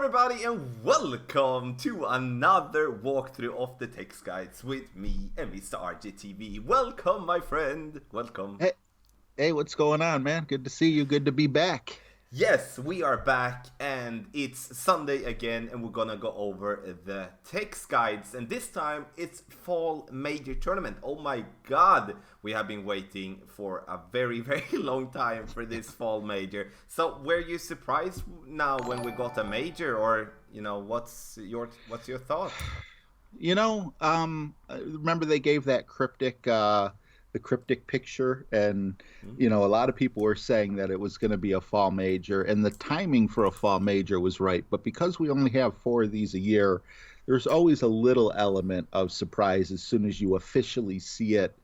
everybody and welcome to another walkthrough of the Textguides with me and Mr. RJTV. Welcome my friend, welcome. Hey, what's going on, man? Good to see you. Good to be back. Yes, we are back and it's Sunday again and we're gonna go over the Textguides, and this time it's Fall Major Tournament. Oh my god, we have been waiting for a very long time for this Fall Major. So were you surprised now when we got a major, or what's your thought? Remember they gave that the cryptic picture, and a lot of people were saying that it was going to be a fall major, and the timing for a fall major was right. But because we only have 4 of these a year, there's always a little element of surprise as soon as you officially see it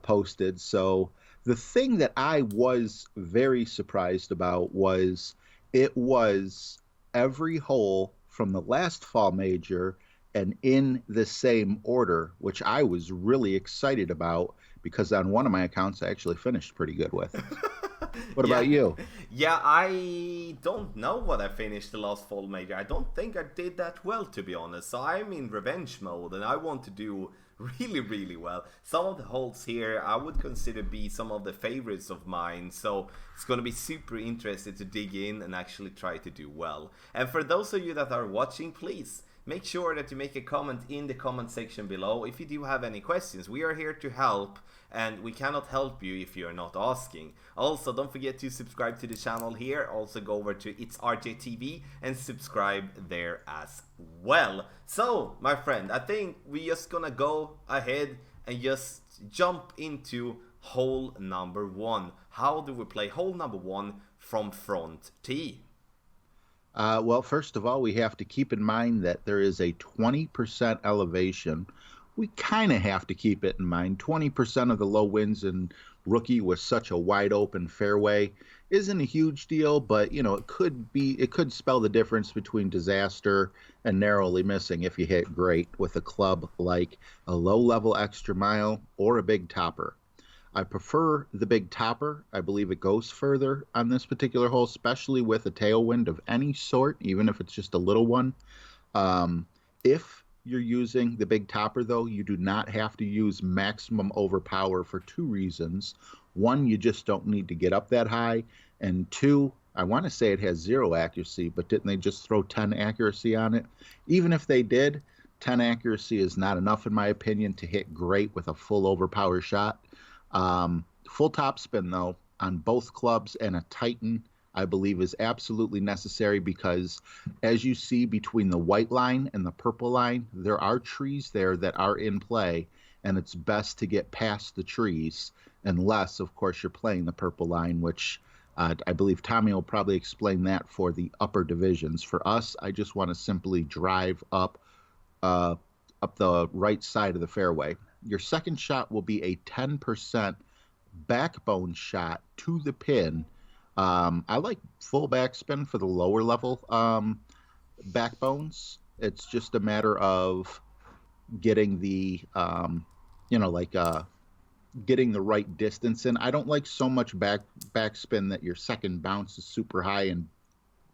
posted. So the thing that I was very surprised about was it was every hole from the last fall major and in the same order, which I was really excited about, because on one of my accounts I actually finished pretty good with. What about you? Yeah, I don't know what I finished the last fall major. I don't think I did that well, to be honest. So I'm in revenge mode and I want to do really well. Some of the holes here I would consider be some of the favorites of mine, so it's going to be super interesting to dig in and actually try to do well. And for those of you that are watching, please make sure that you make a comment in the comment section below if you do have any questions. We are here to help, and we cannot help you if you are not asking. Also, don't forget to subscribe to the channel here. Also go over to It's RJTV and subscribe there as well. So, my friend, I think we're just gonna go ahead and just jump into hole number 1. How do we play hole number 1 from front tee? Well, first of all, we have to keep in mind that there is a 20% elevation. We kind of have to keep it in mind. 20% of the low winds in rookie with such a wide open fairway isn't a huge deal, but it could spell the difference between disaster and narrowly missing if you hit great with a club like a low level extra mile or a big topper. I prefer the big topper. I believe it goes further on this particular hole, especially with a tailwind of any sort, even if it's just a little one. If you're using the big topper, though, you do not have to use maximum overpower for 2 reasons. 1, you just don't need to get up that high. And 2, I want to say it has 0 accuracy, but didn't they just throw 10 accuracy on it? Even if they did, 10 accuracy is not enough, in my opinion, to hit great with a full overpower shot. Full topspin, though, on both clubs and a Titan, I believe is absolutely necessary, because as you see between the white line and the purple line, there are trees there that are in play, and it's best to get past the trees, unless, of course, you're playing the purple line, which I believe Tommy will probably explain that for the upper divisions. For us, I just want to simply drive up the right side of the fairway. Your second shot will be a 10% backbone shot to the pin. I like full backspin for the lower level backbones. It's just a matter of getting the getting the right distance in. I don't like so much backspin that your second bounce is super high and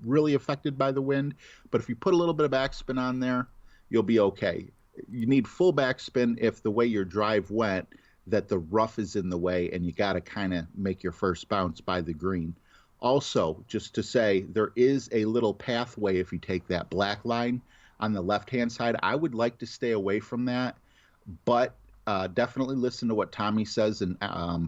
really affected by the wind. But if you put a little bit of backspin on there, you'll be okay. You need full backspin if the way your drive went, that the rough is in the way and you got to kind of make your first bounce by the green. Also, just to say, there is a little pathway if you take that black line on the left-hand side. I would like to stay away from that, but definitely listen to what Tommy says in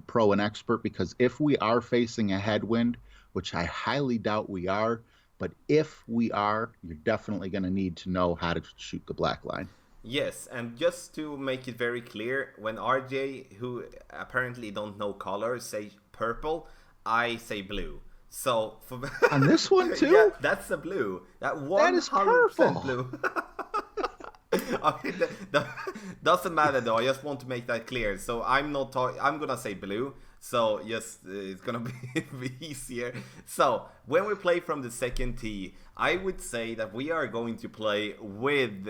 Pro and Expert, because if we are facing a headwind, which I highly doubt we are, but if we are, you're definitely going to need to know how to shoot the black line. Yes, and just to make it very clear, when RJ, who apparently don't know colors, say purple, I say blue. So for on this one too, yeah, that's a blue. That 100% blue. Okay, that doesn't matter though. I just want to make that clear. So I'm not talking. I'm gonna say blue. So yes, it's gonna be easier. So when we play from the second tee, I would say that we are going to play with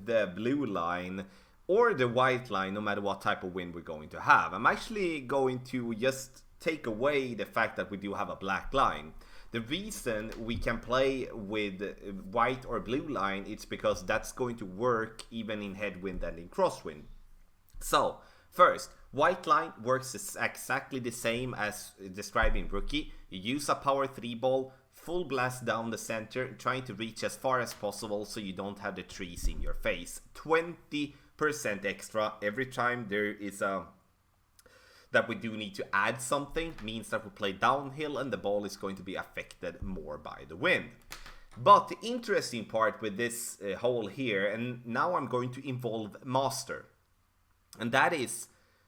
the blue line or the white line, no matter what type of wind we're going to have. I'm actually going to just take away the fact that we do have a black line. The reason we can play with white or blue line, it's because that's going to work even in headwind and in crosswind. So, first, white line works exactly the same as described in Rookie. You use a power 3 ball, full blast down the center, trying to reach as far as possible so you don't have the trees in your face. 20% extra every time there is a that we do need to add something, means that we play downhill and the ball is going to be affected more by the wind. But the interesting part with this hole here, and now I'm going to involve master, and that is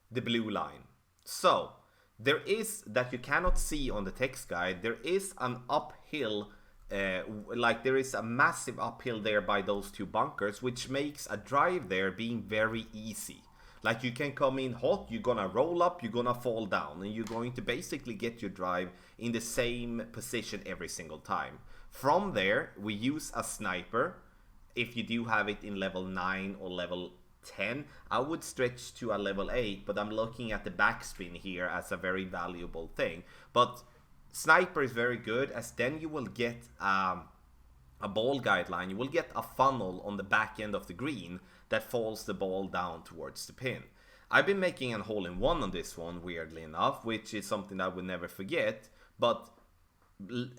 the blue line. So there is, that you cannot see on the text guide, there is an uphill, like there is a massive uphill there by those two bunkers, which makes a drive there being very easy. Like you can come in hot, you're gonna roll up, you're gonna fall down, and you're going to basically get your drive in the same position every single time. From there, we use a sniper. If you do have it in level 9 or level 10, I would stretch to a level 8, but I'm looking at the backspin here as a very valuable thing. But sniper is very good, as then you will get a ball guideline, you will get a funnel on the back end of the green that falls the ball down towards the pin. I've been making a hole-in-one on this one, weirdly enough, which is something I would never forget, but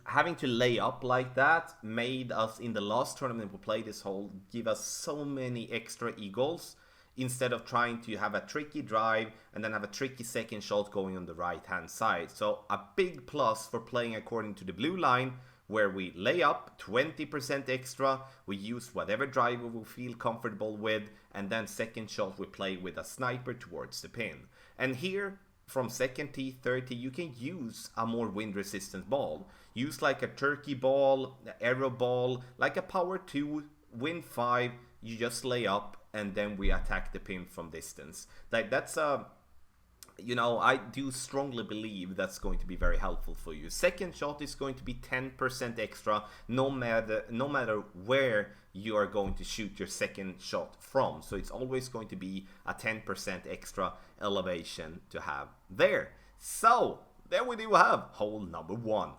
having to lay up like that made us, in the last tournament we played this hole, give us so many extra eagles, instead of trying to have a tricky drive and then have a tricky second shot going on the right hand side. So a big plus for playing according to the blue line, where we lay up 20% extra, we use whatever driver we feel comfortable with, and then second shot we play with a sniper towards the pin. And here, from second tee, third tee, you can use a more wind resistant ball. Use like a turkey ball, arrow ball, like a power 2, wind 5, you just lay up, and then we attack the pin from distance. Like that's a... You know, I do strongly believe that's going to be very helpful for you. Second shot is going to be 10% extra, no matter where you are going to shoot your second shot from. So it's always going to be a 10% extra elevation to have there. So there we do have hole number 1.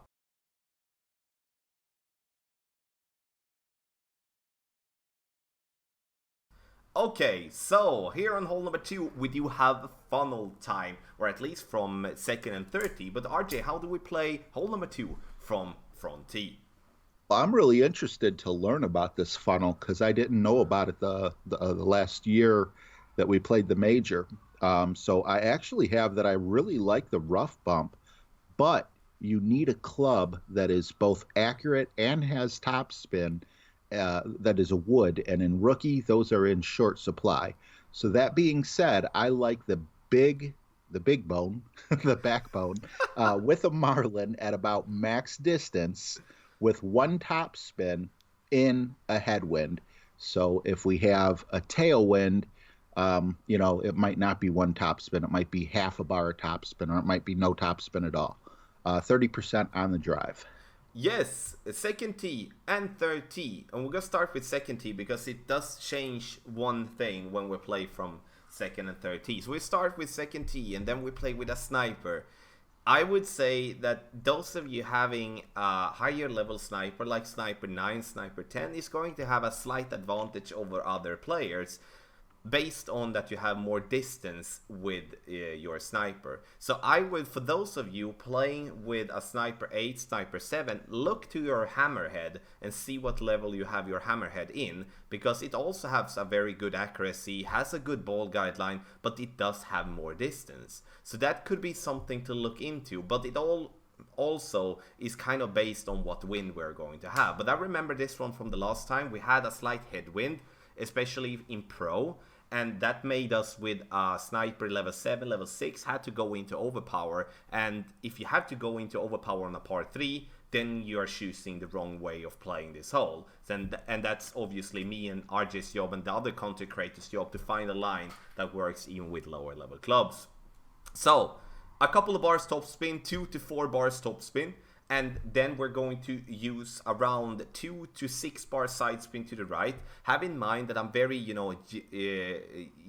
Okay, so here on hole number 2, we do have funnel time, or at least from second and third tee. But RJ, how do we play hole number 2 from front tee? Well, I'm really interested to learn about this funnel because I didn't know about it the last year that we played the major. So I actually have that I really like the rough bump, but you need a club that is both accurate and has topspin. That is a wood, and in Rookie those are in short supply. So that being said, I like the big bone, the backbone, with a marlin at about max distance with one topspin in a headwind. So if we have a tailwind, it might not be one topspin, it might be half a bar of topspin, or it might be no topspin at all. 30% on the drive. Yes, second tee and third tee. And we're going to start with second tee because it does change one thing when we play from second and third tee. So we start with second tee and then we play with a sniper. I would say that those of you having a higher level sniper like sniper 9, sniper 10 is going to have a slight advantage over other players, based on that you have more distance with your sniper. So I would, for those of you playing with a sniper 8, sniper 7, look to your hammerhead and see what level you have your hammerhead in, because it also has a very good accuracy, has a good ball guideline, but it does have more distance. So that could be something to look into, but it all also is kind of based on what wind we're going to have. But I remember this one from the last time, we had a slight headwind, especially in pro, and that made us, with a sniper level 7, level 6, had to go into overpower. And if you have to go into overpower on a par 3, then you are choosing the wrong way of playing this hole. And that's obviously me and RJ's job and the other content creators' job to find a line that works even with lower level clubs. So a couple of bars topspin, 2 to 4 bars topspin. And then we're going to use around 2 to 6 bar side spin to the right. Have in mind that I'm very,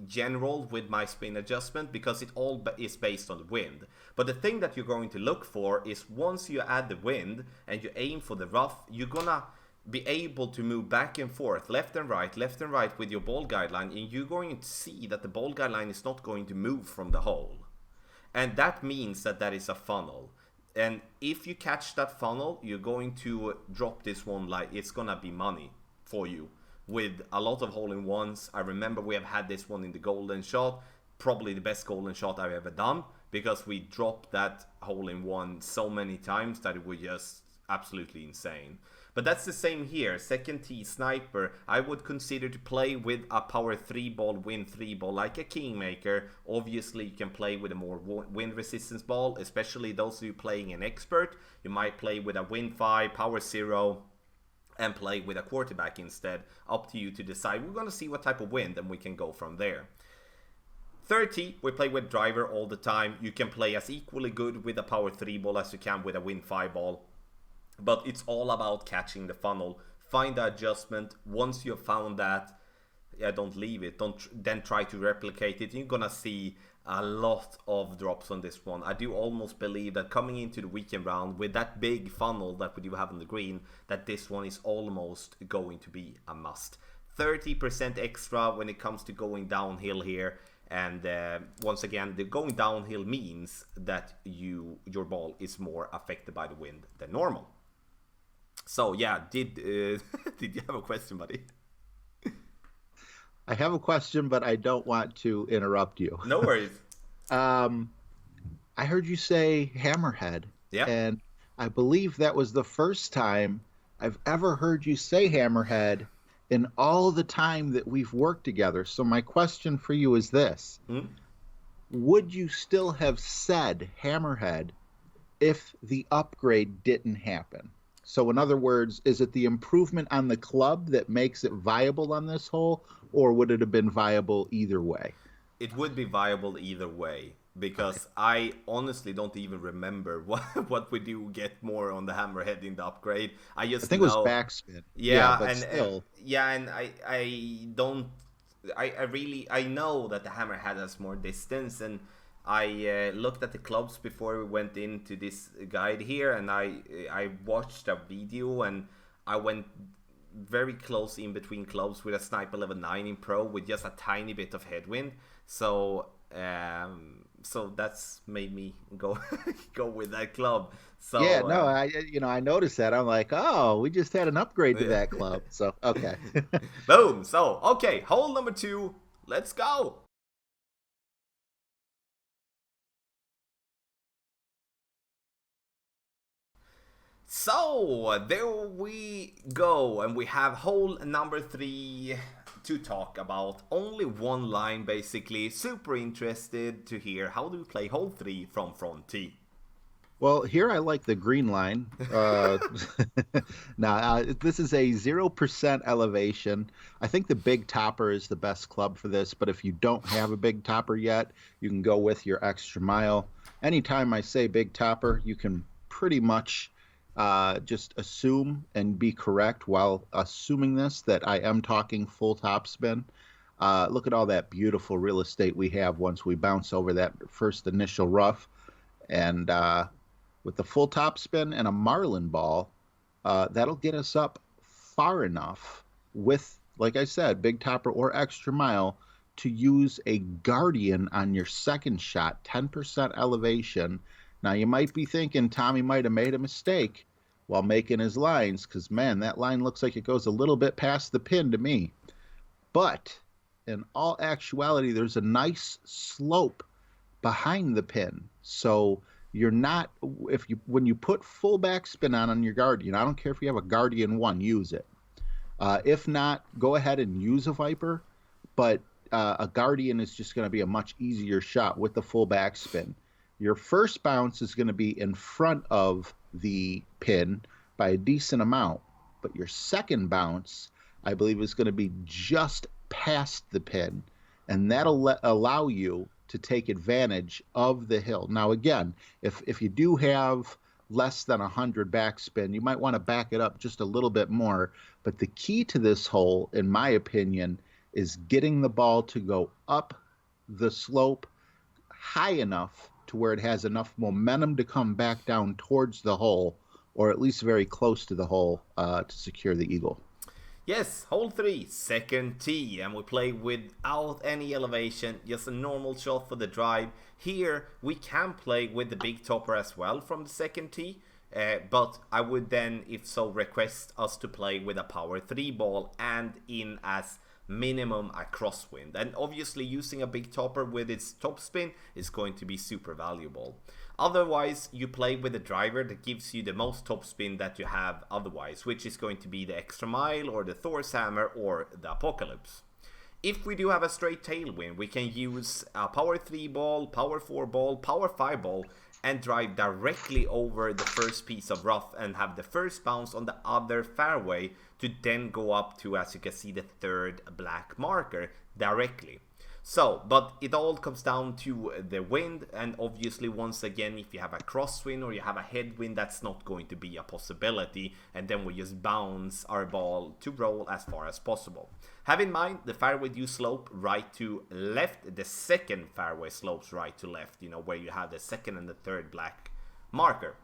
general with my spin adjustment because it all is based on the wind. But the thing that you're going to look for is once you add the wind and you aim for the rough, you're gonna be able to move back and forth, left and right with your ball guideline, and you're going to see that the ball guideline is not going to move from the hole. And that means that that is a funnel. And if you catch that funnel, you're going to drop this one like it's gonna be money for you with a lot of hole-in-ones. I remember we have had this one in the golden shot, probably the best golden shot I've ever done, because we dropped that hole-in-one so many times that it was just absolutely insane. But that's the same here. Second tee sniper, I would consider to play with a power 3 ball, wind 3 ball, like a Kingmaker. Obviously, you can play with a more wind resistance ball, especially those of you playing an expert. You might play with a wind 5, power 0, and play with a quarterback instead. Up to you to decide. We're going to see what type of wind, and we can go from there. Third tee, we play with driver all the time. You can play as equally good with a power 3 ball as you can with a wind 5 ball. But it's all about catching the funnel. Find the adjustment. Once you've found that, don't leave it. Don't then try to replicate it. You're gonna see a lot of drops on this one. I do almost believe that coming into the weekend round with that big funnel that we do have on the green, that this one is almost going to be a must. 30% extra when it comes to going downhill here. And once again, the going downhill means that your ball is more affected by the wind than normal. So yeah, did you have a question, buddy? I have a question, but I don't want to interrupt you. No worries. I heard you say hammerhead. Yeah. And I believe that was the first time I've ever heard you say hammerhead in all the time that we've worked together. So my question for you is this. Would you still have said hammerhead if the upgrade didn't happen? So in other words, is it the improvement on the club that makes it viable on this hole, or would it have been viable either way? It would be viable either way, because I honestly don't even remember what we do get more on the hammerhead in the upgrade. I think it was backspin. Yeah, but and still. And I know that the hammerhead has more distance, and I looked at the clubs before we went into this guide here, and I watched a video, and I went very close in between clubs with a Sniper Level 9 in Pro with just a tiny bit of headwind. So that's made me go with that club. So yeah, no, I noticed that. I'm like, oh, we just had an upgrade to that club. So okay. Boom. So okay, hole number 2. Let's go. So there we go, and we have hole number 3 to talk about. Only one line basically. Super interested to hear how do you play hole 3 from front tee. Well, here I like the green line. Now, this is a 0% elevation. I think the Big Topper is the best club for this, but if you don't have a Big Topper yet, you can go with your Extra Mile. Anytime I say Big Topper, you can pretty much just assume and be correct while assuming this, that I am talking full topspin. Look at all that beautiful real estate we have once we bounce over that first initial rough. And with the full topspin and a marlin ball, that'll get us up far enough with, like I said, Big Topper or Extra Mile to use a Guardian on your second shot, 10% elevation. Now, you might be thinking Tommy might have made a mistake while making his lines, because, man, that line looks like it goes a little bit past the pin to me. But in all actuality, there's a nice slope behind the pin. So you're not, when you put full backspin on your Guardian, I don't care if you have a Guardian 1, use it. If not, go ahead and use a Viper, but a Guardian is just going to be a much easier shot with the full backspin. Your first bounce is going to be in front of the pin by a decent amount, but your second bounce, I believe, is going to be just past the pin, and that'll allow you to take advantage of the hill. Now, again, if you do have less than 100 backspin. You might want to back it up just a little bit more. But the key to this hole, in my opinion, is getting the ball to go up the slope high enough to where it has enough momentum to come back down towards the hole, or at least very close to the hole, to secure the eagle. Yes, hole 3, second tee, and we play without any elevation, just a normal shot for the drive. Here we can play with the big topper as well from the second tee, but I would then, if so, request us to play with a power 3 ball and in as minimum a crosswind. And obviously using a big topper with its topspin is going to be super valuable. Otherwise, you play with a driver that gives you the most topspin that you have otherwise, which is going to be the extra mile or the Thor's hammer or the Apocalypse. If we do have a straight tailwind, we can use a power 3 ball, power 4 ball, power 5 ball, and drive directly over the first piece of rough and have the first bounce on the other fairway to then go up to, as you can see, the third black marker directly. So, but it all comes down to the wind, and obviously once again, if you have a crosswind or you have a headwind, that's not going to be a possibility, and then we just bounce our ball to roll as far as possible. Have in mind, the fairway do slope right to left, the second fairway slopes right to left, you know, where you have the second and the third black marker,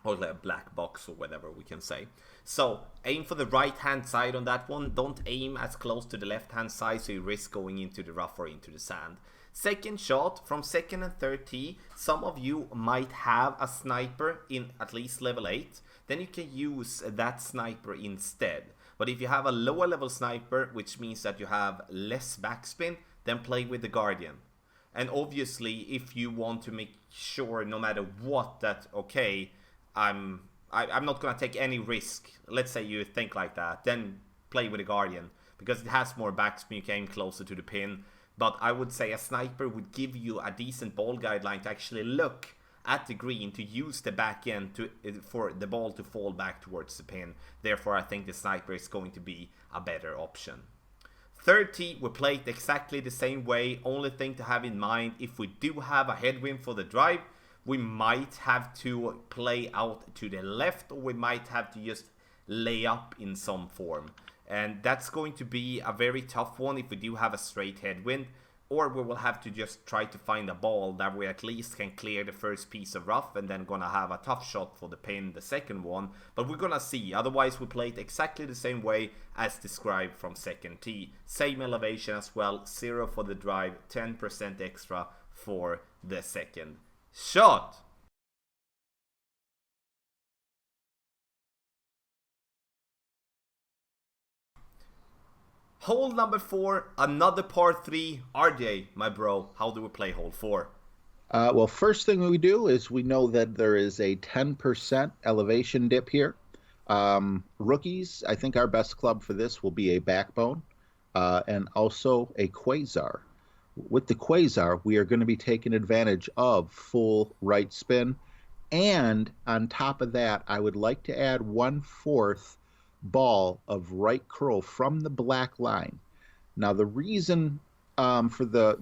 or the black box or whatever we can say. So aim for the right hand side on that one. Don't aim as close to the left hand side so you risk going into the rough or into the sand. Second shot from second and third tee. Some of you might have a sniper in at least level 8. Then you can use that sniper instead. But if you have a lower level sniper, which means that you have less backspin, then play with the Guardian. And obviously if you want to make sure no matter what that, okay, I'm not going to take any risk. Let's say you think like that. Then play with a Guardian. Because it has more backspin, you came closer to the pin. But I would say a sniper would give you a decent ball guideline to actually look at the green, to use the back end for the ball to fall back towards the pin. Therefore, I think the sniper is going to be a better option. Third tee, we played exactly the same way. Only thing to have in mind, if we do have a headwind for the drive, we might have to play out to the left, or we might have to just lay up in some form. And that's going to be a very tough one if we do have a straight headwind. Or we will have to just try to find a ball that we at least can clear the first piece of rough, and then gonna have a tough shot for the pin, the second one. But we're gonna see. Otherwise, we played exactly the same way as described from second tee. Same elevation as well. 0 for the drive, 10% extra for the second shot. Hole number 4, another par 3. RJ, my bro, how do we play hole 4? Well, first thing we do is we know that there is a 10% elevation dip here. Rookies, I think our best club for this will be a Backbone, and also a Quasar. With the Quasar, we are going to be taking advantage of full right spin. And on top of that, I would like to add 1/4 ball of right curl from the black line. Now, the reason for the,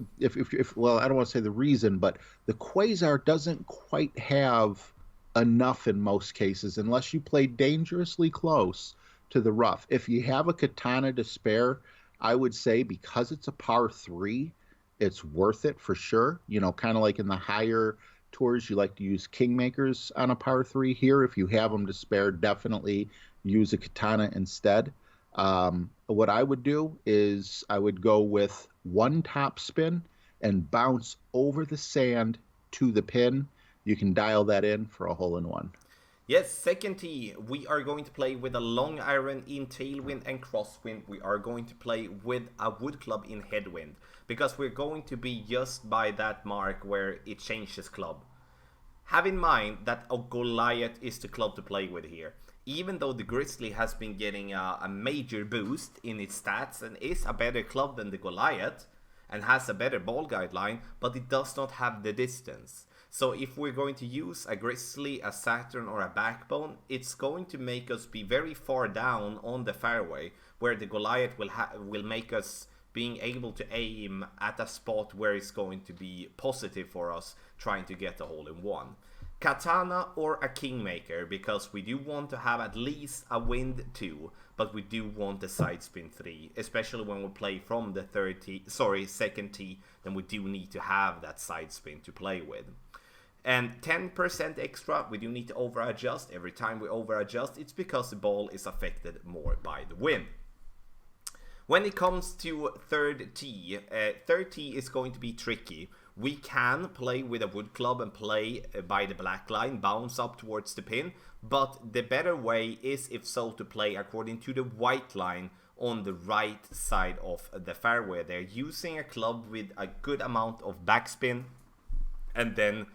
well, I don't want to say the reason, but the Quasar doesn't quite have enough in most cases unless you play dangerously close to the rough. If you have a Katana to spare, I would say because it's a par 3, it's worth it for sure. You know, kind of like in the higher tours, you like to use Kingmakers on a par 3 here. If you have them to spare, definitely use a Katana instead. What I would do is I would go with 1 top spin and bounce over the sand to the pin. You can dial that in for a hole-in-one. Yes, second tee, we are going to play with a long iron in tailwind and crosswind. We are going to play with a wood club in headwind, because we're going to be just by that mark where it changes club. Have in mind that a Goliath is the club to play with here. Even though the Grizzly has been getting a major boost in its stats and is a better club than the Goliath and has a better ball guideline, but it does not have the distance. So if we're going to use a Grizzly, a Saturn, or a Backbone, it's going to make us be very far down on the fairway, where the Goliath will make us being able to aim at a spot where it's going to be positive for us trying to get a hole-in-one. Katana or a Kingmaker, because we do want to have at least a wind 2, but we do want the side spin 3, especially when we play from the second tee, then we do need to have that side spin to play with. And 10% extra, we do need to over adjust. Every time we over adjust, it's because the ball is affected more by the wind. When it comes to third tee is going to be tricky. We can play with a wood club and play by the black line, bounce up towards the pin, but the better way is, if so, to play according to the white line on the right side of the fairway. They're using a club with a good amount of backspin, and then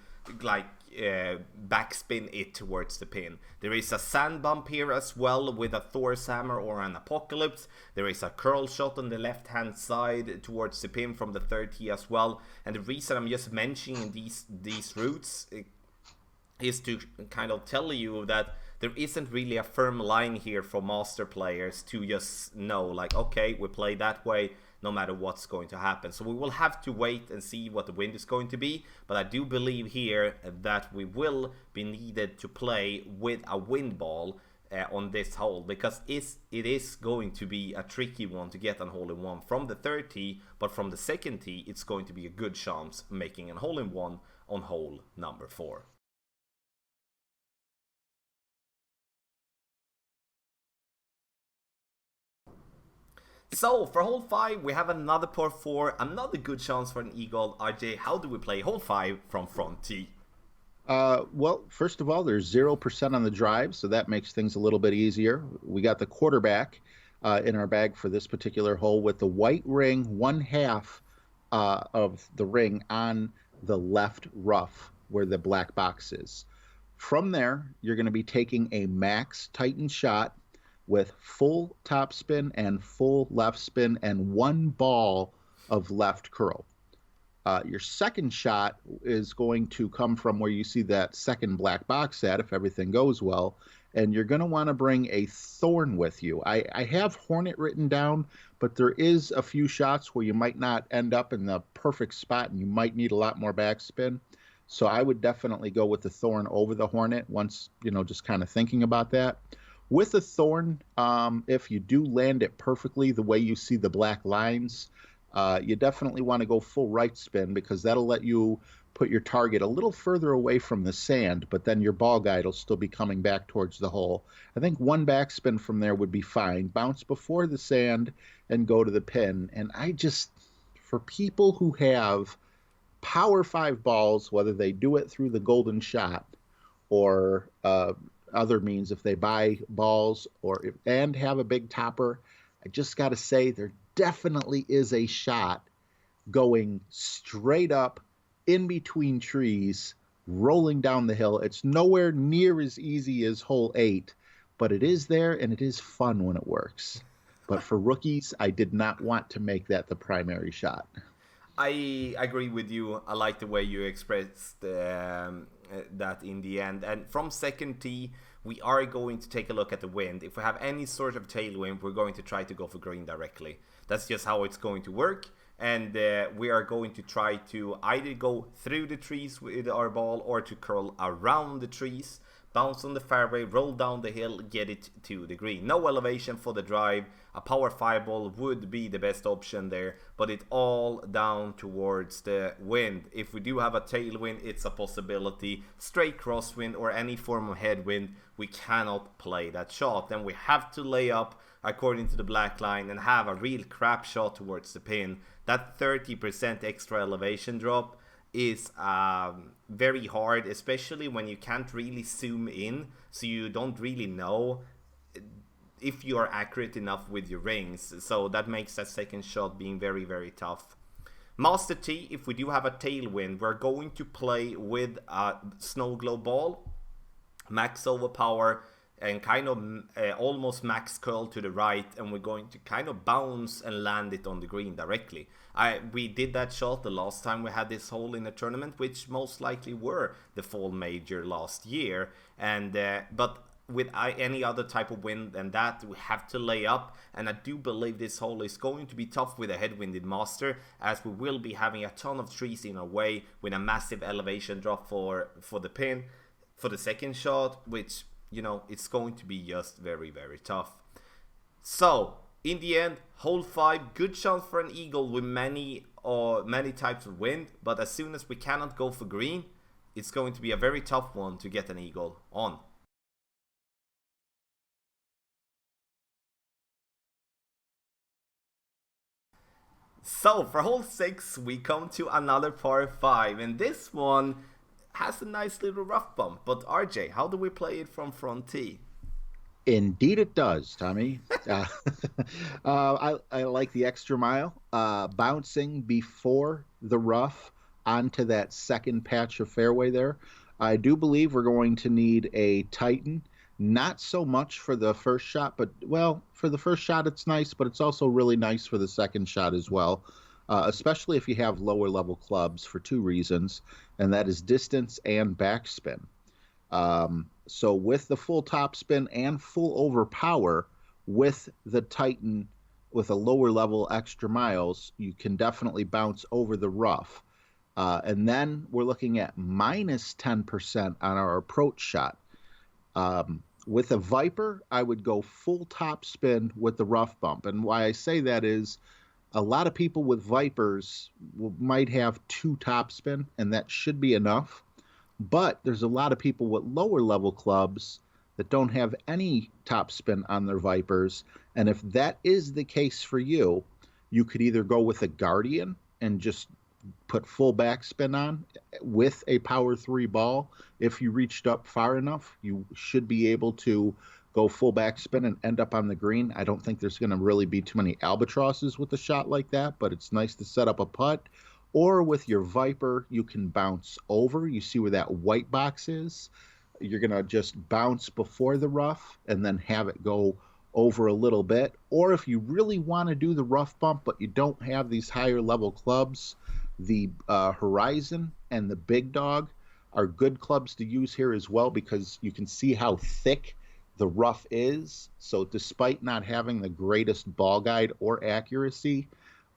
backspin it towards the pin. There is a sand bump here as well with a Thor's hammer or an Apocalypse. There is a curl shot on the left hand side towards the pin from the third tee as well. And the reason I'm just mentioning these routes is to kind of tell you that there isn't really a firm line here for master players to just know, like, okay, we play that way no matter what's going to happen. So we will have to wait and see what the wind is going to be, but I do believe here that we will be needed to play with a wind ball on this hole, because it is going to be a tricky one to get on hole-in-one from the third tee, but from the second tee it's going to be a good chance making a hole-in-one on hole number 4. So, for hole 5, we have another par 4, another good chance for an eagle. RJ, how do we play hole 5 from front tee? Well, first of all, there's 0% on the drive, so that makes things a little bit easier. We got the quarterback in our bag for this particular hole with the white ring, 1/2 of the ring on the left rough where the black box is. From there, you're going to be taking a max Titan shot with full top spin and full left spin and 1 ball of left curl. Your second shot is going to come from where you see that second black box at, if everything goes well, and you're going to want to bring a thorn with you. I have hornet written down, but there is a few shots where you might not end up in the perfect spot and you might need a lot more backspin. So I would definitely go with the thorn over the hornet once, just kind of thinking about that. With a thorn, if you do land it perfectly the way you see the black lines, you definitely want to go full right spin, because that'll let you put your target a little further away from the sand, but then your ball guide will still be coming back towards the hole. I think 1 backspin from there would be fine. Bounce before the sand and go to the pin. And for people who have power 5 balls, whether they do it through the golden shot or other means, if they buy balls and have a big topper, I just got to say there definitely is a shot going straight up in between trees, rolling down the hill. It's nowhere near as easy as hole 8, but it is there and it is fun when it works. But for rookies, I did not want to make that the primary shot. I agree with you. I like the way you expressed that in the end. And from second tee, we are going to take a look at the wind. If we have any sort of tailwind, we're going to try to go for green directly. That's just how it's going to work. And we are going to try to either go through the trees with our ball or to curl around the trees, bounce on the fairway, roll down the hill, get it to the green. No elevation for the drive. A power 5 ball would be the best option there, but it's all down towards the wind. If we do have a tailwind, it's a possibility. Straight crosswind or any form of headwind, we cannot play that shot. Then we have to lay up according to the black line and have a real crap shot towards the pin. That 30% extra elevation drop is very hard, especially when you can't really zoom in, so you don't really know if you are accurate enough with your rings. So that makes that second shot being very, very tough. Master tee, if we do have a tailwind, we're going to play with a snow globe ball, max overpower, and kind of almost max curl to the right, and we're going to kind of bounce and land it on the green directly. We did that shot the last time we had this hole in a tournament, which most likely were the fall major last year, and but with any other type of wind than that, we have to lay up, and I do believe this hole is going to be tough with a headwinded master, as we will be having a ton of trees in our way with a massive elevation drop for the pin. for the second shot, which, you know, it's going to be just very, very tough. So, in the end, hole 5, good chance for an eagle with many types of wind, but as soon as we cannot go for green, it's going to be a very tough one to get an eagle on. So, for hole 6, we come to another par 5, and this one has a nice little rough bump. But RJ, how do we play it from front tee? Indeed, it does, Tommy. I like the extra mile. Bouncing before the rough onto that second patch of fairway there. I do believe we're going to need a Titan. Not so much for the first shot, but, well, for the first shot it's nice, but it's also really nice for the second shot as well, especially if you have lower level clubs for 2 reasons, and that is distance and backspin. So with the full topspin and full overpower with the Titan with a lower level extra miles, you can definitely bounce over the rough. And then we're looking at minus 10% on our approach shot. With a Viper, I would go full topspin with the rough bump. And why I say that is a lot of people with Vipers might have 2 topspin, and that should be enough. But there's a lot of people with lower level clubs that don't have any topspin on their Vipers. And if that is the case for you, you could either go with a Guardian and just put full backspin on with a power 3 ball. If you reached up far enough, you should be able to go full backspin and end up on the green. I don't think there's going to really be too many albatrosses with a shot like that, but it's nice to set up a putt. Or with your Viper, you can bounce over. You see where that white box is? You're going to just bounce before the rough and then have it go over a little bit. Or if you really want to do the rough bump, but you don't have these higher level clubs, the Horizon and the Big Dog are good clubs to use here as well, because you can see how thick the rough is. So despite not having the greatest ball guide or accuracy,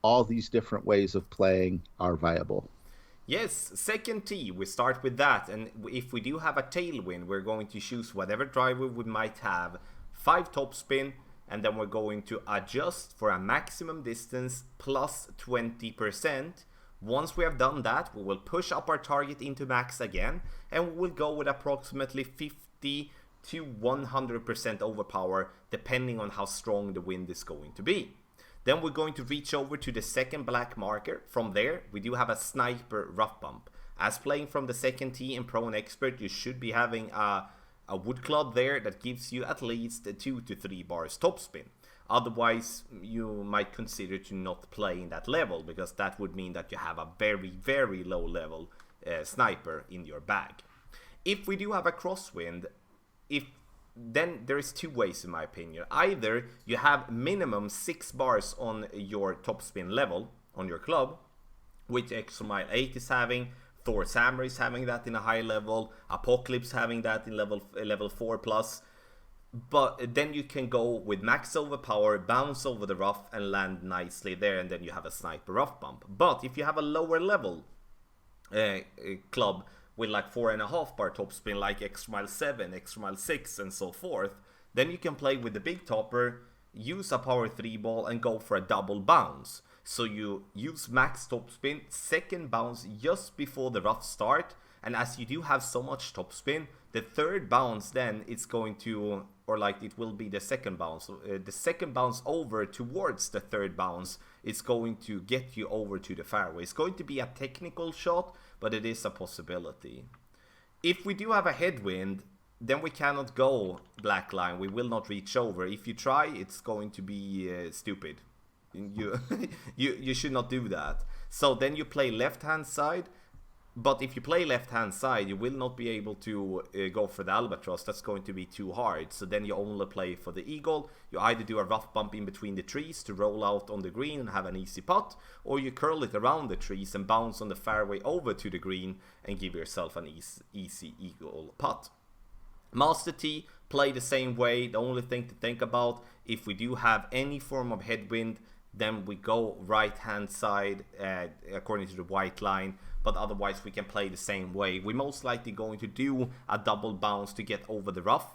all these different ways of playing are viable. Yes, second tee, we start with that, and if we do have a tailwind, we're going to choose whatever driver we might have, 5 topspin, and then we're going to adjust for a maximum distance plus 20%. Once we have done that, we will push up our target into max again, and we will go with approximately 50 to 100% overpower, depending on how strong the wind is going to be. Then we're going to reach over to the second black marker. From there, we do have a sniper rough bump. As playing from the second tee in Pro and Expert, you should be having a wood club there that gives you at least 2 to 3 bars topspin. Otherwise, you might consider to not play in that level, because that would mean that you have a very, very low level sniper in your bag. If we do have a crosswind, then there is 2 ways in my opinion. Either you have minimum 6 bars on your topspin level on your club, which Extra Mile 8 is having, Thor's Hammer is having that in a high level, Apocalypse having that in level 4 plus. But then you can go with max overpower, bounce over the rough and land nicely there, and then you have a sniper rough bump. But if you have a lower level club with like 4.5 bar topspin, like Extra Mile 7, Extra Mile 6 and so forth, then you can play with the big topper, use a power 3 ball and go for a double bounce. So you use max topspin, second bounce just before the rough start, and as you do have so much topspin, the third bounce then it's going to, or like it will be the second bounce, the second bounce over towards the third bounce, it's going to get you over to the fairway. It's going to be a technical shot, but it is a possibility. If we do have a headwind, then we cannot go black line. We will not reach over. If you try, it's going to be stupid. You should not do that. So then you play left hand side. But if you play left hand side, you will not be able to go for the albatross. That's going to be too hard. So then you only play for the eagle. You either do a rough bump in between the trees to roll out on the green and have an easy putt, or you curl it around the trees and bounce on the fairway over to the green and give yourself an easy eagle putt. Master tee, play the same way. The only thing to think about, if we do have any form of headwind, then we go right hand side according to the white line, but otherwise we can play the same way. We're most likely going to do a double bounce to get over the rough,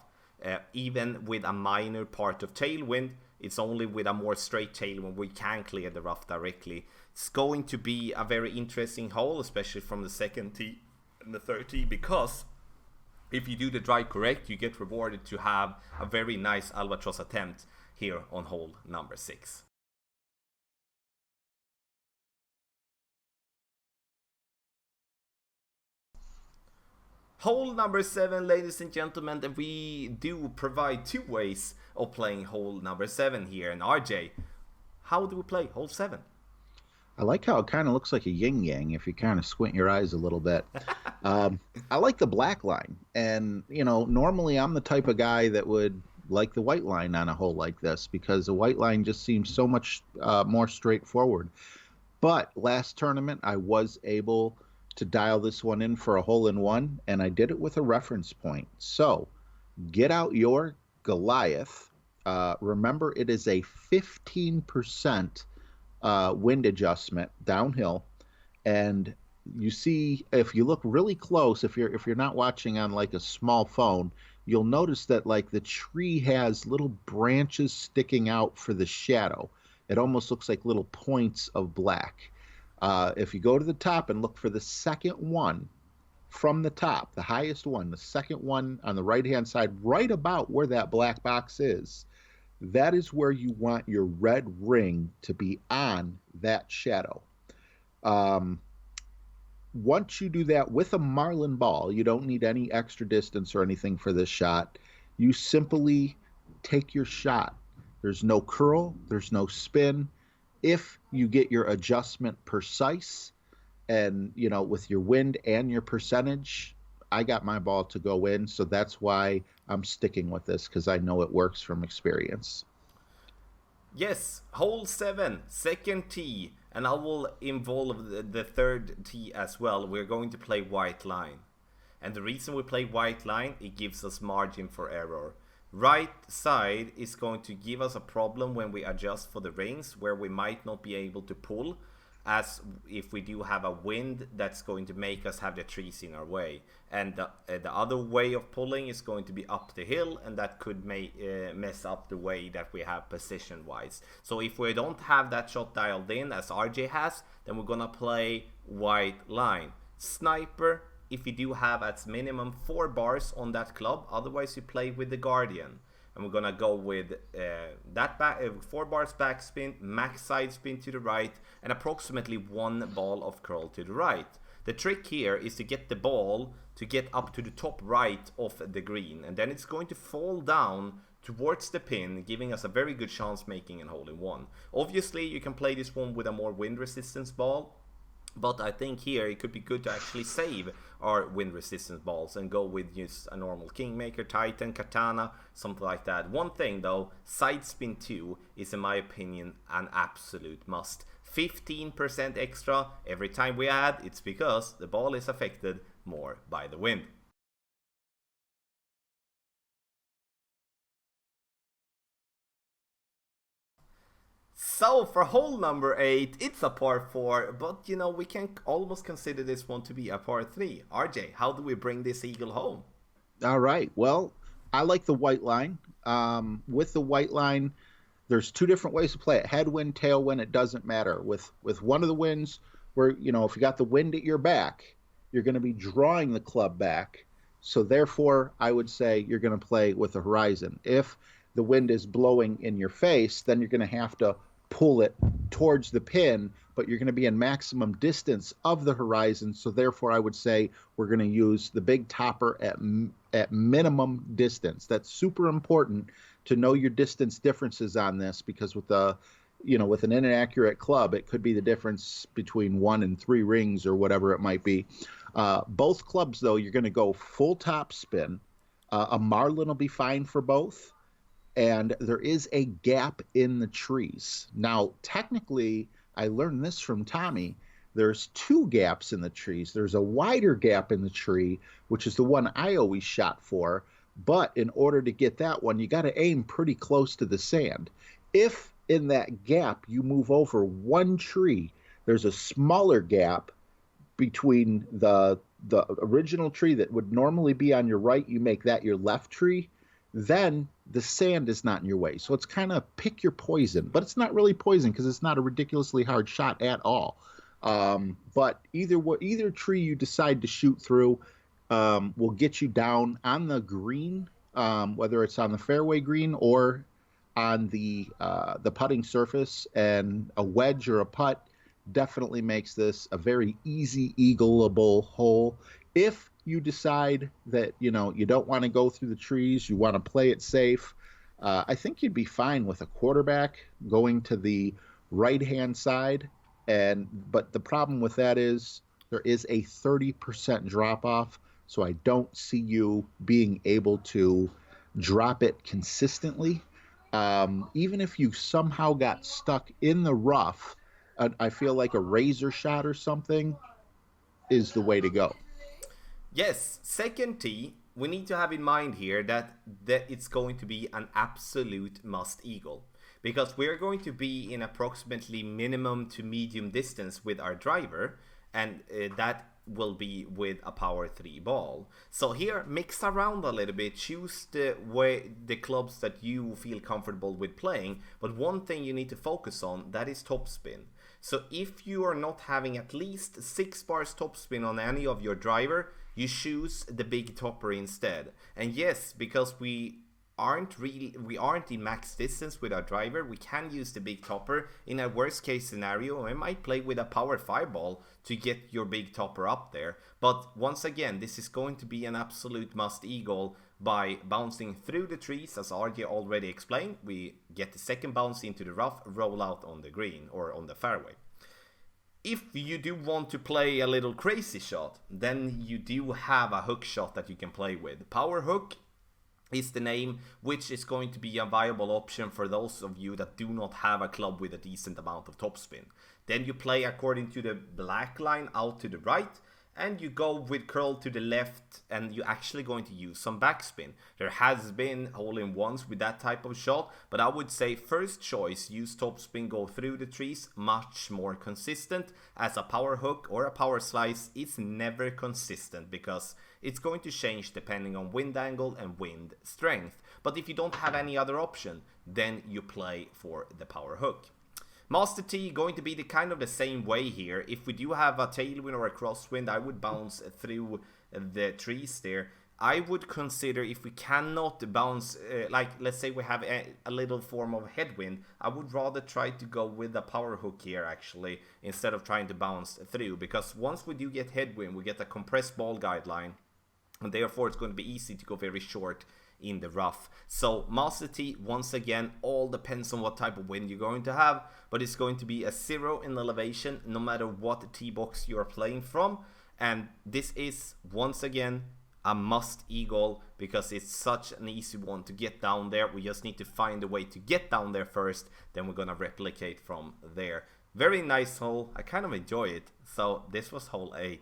even with a minor part of tailwind. It's only with a more straight tailwind we can clear the rough directly. It's going to be a very interesting hole, especially from the second tee and the third tee, because if you do the drive correct, you get rewarded to have a very nice albatross attempt here on hole number 6. Hole number 7, ladies and gentlemen, and we do provide 2 ways of playing hole number 7 here. And RJ, how do we play hole 7? I like how it kind of looks like a yin-yang if you kind of squint your eyes a little bit. I like the black line. And, you know, normally I'm the type of guy that would like the white line on a hole like this because the white line just seems so much more straightforward. But last tournament, I was able to dial this one in for a hole-in-one, and I did it with a reference point. So get out your Goliath. Remember, it is a 15% wind adjustment downhill, and you see, if you look really close, if you're not watching on like a small phone, you'll notice that like the tree has little branches sticking out for the shadow. It almost looks like little points of black. If you go to the top and look for the second one from the top, the highest one, the second one on the right-hand side, right about where that black box is, that is where you want your red ring to be on that shadow. Once you do that with a marlin ball, you don't need any extra distance or anything for this shot. You simply take your shot. There's no curl, there's no spin. If you get your adjustment precise and, you know, with your wind and your percentage, I got my ball to go in. So that's why I'm sticking with this, because I know it works from experience. Yes, hole 7, second tee, and I will involve the third tee as well. We're going to play white line. And the reason we play white line, it gives us margin for error. Right side is going to give us a problem when we adjust for the rings, where we might not be able to pull, as if we do have a wind that's going to make us have the trees in our way. And the other way of pulling is going to be up the hill, and that could mess up the way that we have position wise. So if we don't have that shot dialed in as RJ has, then we're gonna play white line. Sniper, if you do have at minimum 4 bars on that club, otherwise you play with the Guardian. And we're gonna go with that 4 bars backspin, max side spin to the right, and approximately 1 ball of curl to the right. The trick here is to get the ball to get up to the top right of the green, and then it's going to fall down towards the pin, giving us a very good chance making a hole-in-one. Obviously, you can play this one with a more wind resistance ball, but I think here it could be good to actually save our wind resistance balls and go with just a normal Kingmaker, Titan, Katana, something like that. One thing though, side spin 2 is in my opinion an absolute must. 15% extra every time we add, it's because the ball is affected more by the wind. So for hole number 8, it's a par 4, but you know, we can almost consider this one to be a par 3. RJ, how do we bring this eagle home? All right. Well, I like the white line. With the white line, there's 2 different ways to play it. Headwind, tailwind, it doesn't matter. With one of the winds, where, you know, if you got the wind at your back, you're going to be drawing the club back. So therefore, I would say you're going to play with the horizon. If the wind is blowing in your face, then you're going to have to pull it towards the pin, but you're going to be in maximum distance of the horizon. So therefore, I would say we're going to use the big topper at minimum distance. That's super important to know your distance differences on this, because with the, you know, with an inaccurate club, it could be the difference between 1 and 3 rings or whatever it might be. Both clubs, though, you're going to go full top spin. A marlin will be fine for both. And there is a gap in the trees. Now, technically, I learned this from Tommy. There's 2 gaps in the trees. There's a wider gap in the tree, which is the one I always shot for. But in order to get that one, you got to aim pretty close to the sand. If in that gap, you move over one tree. There's a smaller gap between the original tree that would normally be on your right. You make that your left tree. Then the sand is not in your way. So it's kind of pick your poison, but it's not really poison because it's not a ridiculously hard shot at all. But either tree you decide to shoot through will get you down on the green, whether it's on the fairway green or on the putting surface. And a wedge or a putt definitely makes this a very easy eagleable hole. If you decide that you don't want to go through the trees, you want to play it safe, I think you'd be fine with a quarterback going to the right hand side. But the problem with that is there is a 30% drop off, so I don't see you being able to drop it consistently. Even if you somehow got stuck in the rough, I feel like a razor shot or something is the way to go. Yes, second tee, we need to have in mind here that it's going to be an absolute must eagle. Because we're going to be in approximately minimum to medium distance with our driver, and that will be with a power 3 ball. So here, mix around a little bit, choose the clubs that you feel comfortable with playing, but one thing you need to focus on, that is topspin. So if you are not having at least 6 bars topspin on any of your driver, you choose the big topper instead. And yes, because we aren't in max distance with our driver, we can use the big topper. In a worst case scenario, I might play with a power 5 ball to get your big topper up there. But once again, this is going to be an absolute must eagle by bouncing through the trees. As RJ already explained, we get the second bounce into the rough, roll out on the green or on the fairway. If you do want to play a little crazy shot, then you do have a hook shot that you can play with. Power hook is the name, which is going to be a viable option for those of you that do not have a club with a decent amount of topspin. Then you play according to the black line out to the right, and you go with curl to the left, and you're actually going to use some backspin. There has been hole-in-ones with that type of shot, but I would say first choice, use topspin, go through the trees, much more consistent, as a power hook or a power slice is never consistent because it's going to change depending on wind angle and wind strength. But if you don't have any other option, then you play for the power hook. Master T going to be the kind of the same way here. If we do have a tailwind or a crosswind, I would bounce through the trees there. I would consider, if we cannot bounce, like let's say we have a little form of headwind, I would rather try to go with a power hook here actually, instead of trying to bounce through. Because once we do get headwind, we get a compressed ball guideline, and therefore it's going to be easy to go very short in the rough. So Master T, once again, all depends on what type of wind you're going to have, but it's going to be a 0 in elevation no matter what tee box you are playing from. And this is once again a must eagle because it's such an easy one to get down there. We just need to find a way to get down there first, then we're gonna replicate from there. Very nice hole, I kind of enjoy it. So this was hole 8.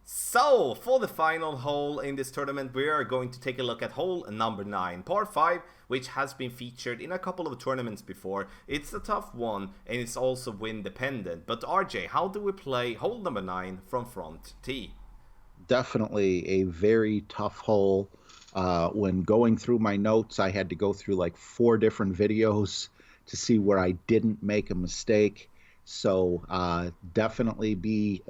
So, for the final hole in this tournament, we are going to take a look at hole number 9, par 5, which has been featured in a couple of tournaments before. It's a tough one, and it's also wind dependent. But RJ, how do we play hole number 9 from front tee? Definitely a very tough hole. When going through my notes, I had to go through like 4 different videos to see where I didn't make a mistake. So definitely be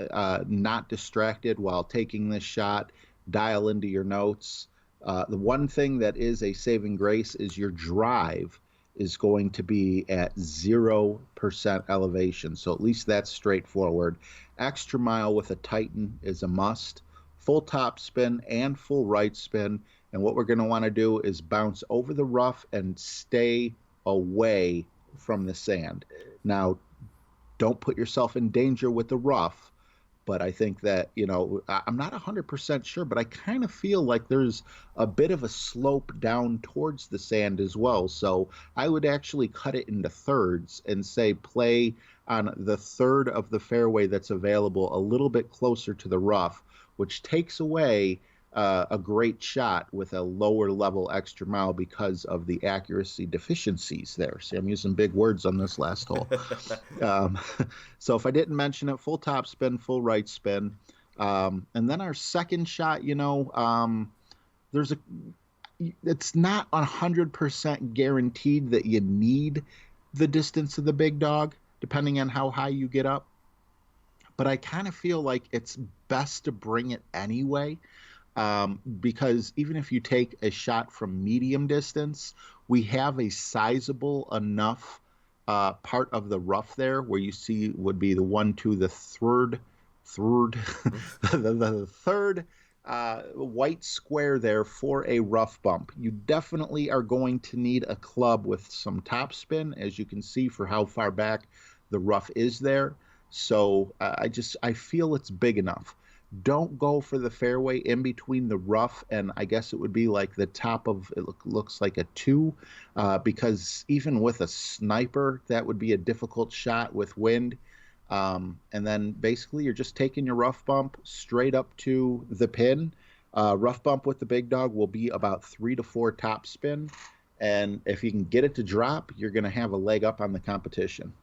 not distracted while taking this shot. Dial into your notes. The one thing that is a saving grace is your drive is going to be at 0% elevation. So at least that's straightforward. Extra mile with a Titan is a must. Full top spin and full right spin. And what we're going to want to do is bounce over the rough and stay away from the sand. Now, don't put yourself in danger with the rough, but I think that, I'm not 100% sure, but I kind of feel like there's a bit of a slope down towards the sand as well. So I would actually cut it into thirds and say play on the third of the fairway that's available a little bit closer to the rough, which takes away a great shot with a lower level extra mile because of the accuracy deficiencies there. See, I'm using big words on this last hole. Um, so if I didn't mention it, full top spin, full right spin. And then our second shot, there's a it's not 100% guaranteed that you need the distance of the big dog, depending on how high you get up. But I kind of feel like it's best to bring it anyway, because even if you take a shot from medium distance, we have a sizable enough part of the rough there where you see would be the 1, 2, the third, the third white square there for a rough bump. You definitely are going to need a club with some topspin, as you can see, for how far back the rough is there. So I feel it's big enough. Don't go for the fairway in between the rough and I guess it would be like the top of it looks like a 2, because even with a sniper, that would be a difficult shot with wind. And then basically you're just taking your rough bump straight up to the pin. Rough bump with the big dog will be about 3 to 4 top spin. And if you can get it to drop, you're going to have a leg up on the competition.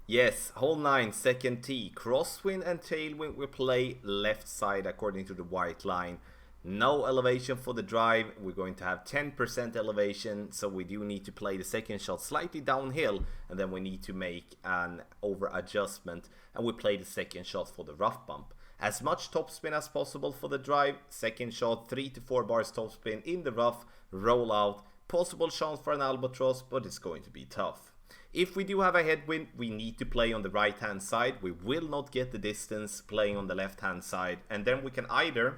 Yes, hole 9, second tee. Crosswind and tailwind will play left side according to the white line. No elevation for the drive. We're going to have 10% elevation, so we do need to play the second shot slightly downhill, and then we need to make an over adjustment, and we play the second shot for the rough bump. As much topspin as possible for the drive. Second shot, 3 to 4 bars topspin in the rough, roll out. Possible chance for an albatross, but it's going to be tough. If we do have a headwind, we need to play on the right hand side. We will not get the distance playing on the left hand side, and then we can either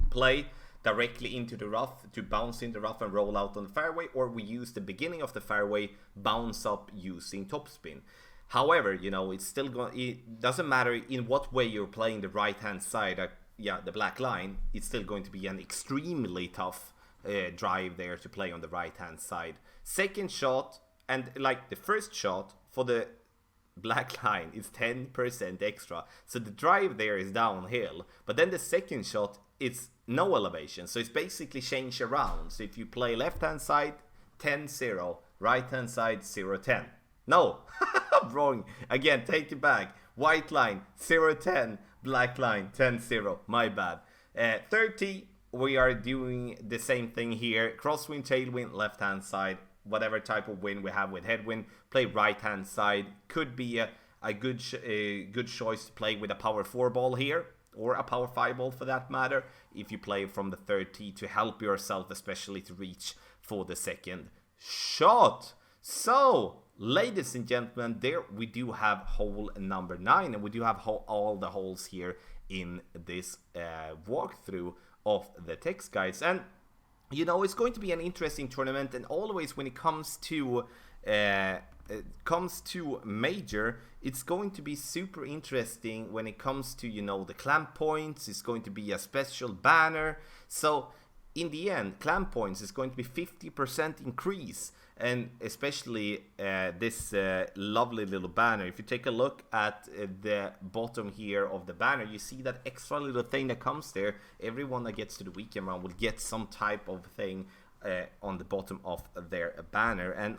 play directly into the rough to bounce in the rough and roll out on the fairway, or we use the beginning of the fairway, bounce up using topspin. However, it's still it doesn't matter in what way you're playing the right hand side, the black line, it's still going to be an extremely tough drive there to play on the right hand side. Second shot, and like the first shot for the black line is 10% extra, so the drive there is downhill, but then the second shot it's no elevation, so it's basically changed around. So if you play left hand side 10-0, right hand side 0-10. No, wrong again, take it back. White line 0-10, black line 10-0, my bad. 30, we are doing the same thing here. Crosswind, tailwind, left hand side. Whatever type of wind we have with headwind, play right hand side. Could be a good choice to play with a power 4 ball here, or a power 5 ball for that matter, if you play from the third tee to help yourself, especially to reach for the second shot. So, ladies and gentlemen, there we do have hole number 9, and we do have all the holes here in this walkthrough of the Textguides. And it's going to be an interesting tournament, and always when it comes to major, it's going to be super interesting when it comes to the clamp points. It's going to be a special banner, so in the end clamp points is going to be 50% increase, and especially this lovely little banner. If you take a look at the bottom here of the banner, you see that extra little thing that comes there. Everyone that gets to the weekend round will get some type of thing on the bottom of their banner. And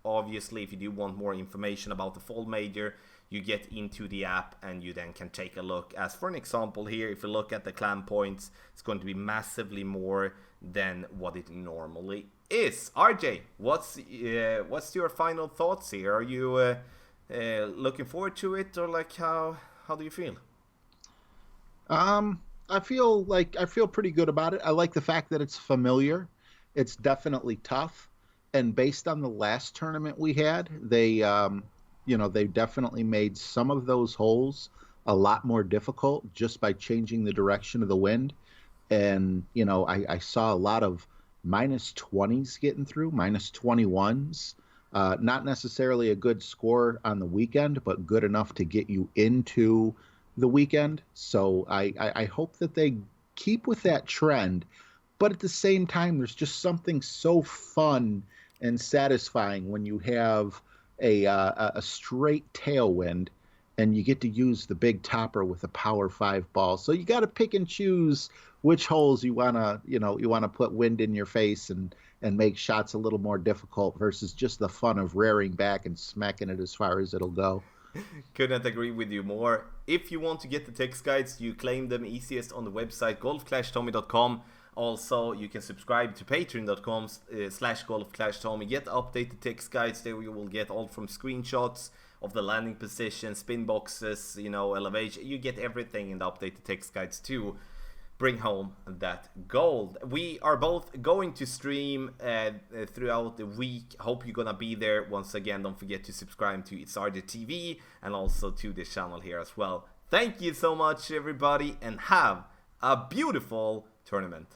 obviously, if you do want more information about the fall major, you get into the app and you then can take a look. As for an example here, if you look at the clamp points, it's going to be massively more than what it normally is. RJ, what's your final thoughts here? Are you looking forward to it, or like how do you feel? I feel pretty good about it. I like the fact that it's familiar. It's definitely tough, and based on the last tournament we had, they definitely made some of those holes a lot more difficult just by changing the direction of the wind. And I saw a lot of -20s getting through, -21s. Not necessarily a good score on the weekend, but good enough to get you into the weekend. So I hope that they keep with that trend. But at the same time, there's just something so fun and satisfying when you have a straight tailwind and you get to use the big topper with a power 5 ball. So you got to pick and choose which holes you want to, you want to put wind in your face and make shots a little more difficult versus just the fun of rearing back and smacking it as far as it'll go. Couldn't agree with you more. If you want to get the text guides, you claim them easiest on the website golfclashtommy.com. Also, you can subscribe to patreon.com/golfclashtommy. Get updated text guides. There you will get all from screenshots of the landing position, spin boxes, elevation. You get everything in the updated text guides to bring home that gold. We are both going to stream throughout the week. Hope you're gonna be there. Once again, don't forget to subscribe to It's RJTV and also to this channel here as well. Thank you so much, everybody, and have a beautiful tournament.